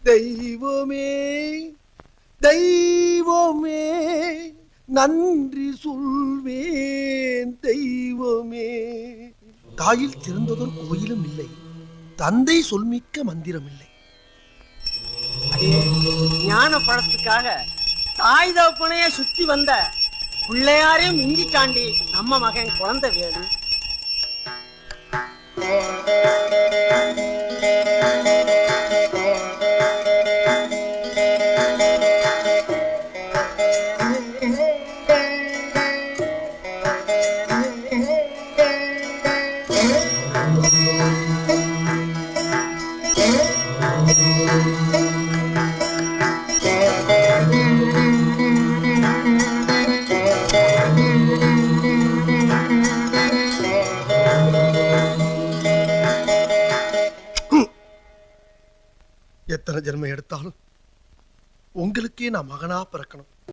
தெய்வமே தெய்வமே நன்றி சொல்வேன் தெய்வமே. தாயில் சிறந்ததொரு கோயிலும் இல்லை, தந்தை சொல்மிக்க மந்திரம் இல்லை. ஞான பழத்துக்காக தாய் தகப்பனையே சுத்தி வந்த பிள்ளையாரையும் மிஞ்சிட்டாண்டி நம்ம மகன் குழந்தை வேலு. எத்தனை ஜென்மம் எடுத்தாலும் உங்களுக்கே நான் மகனா பிறக்கணும்.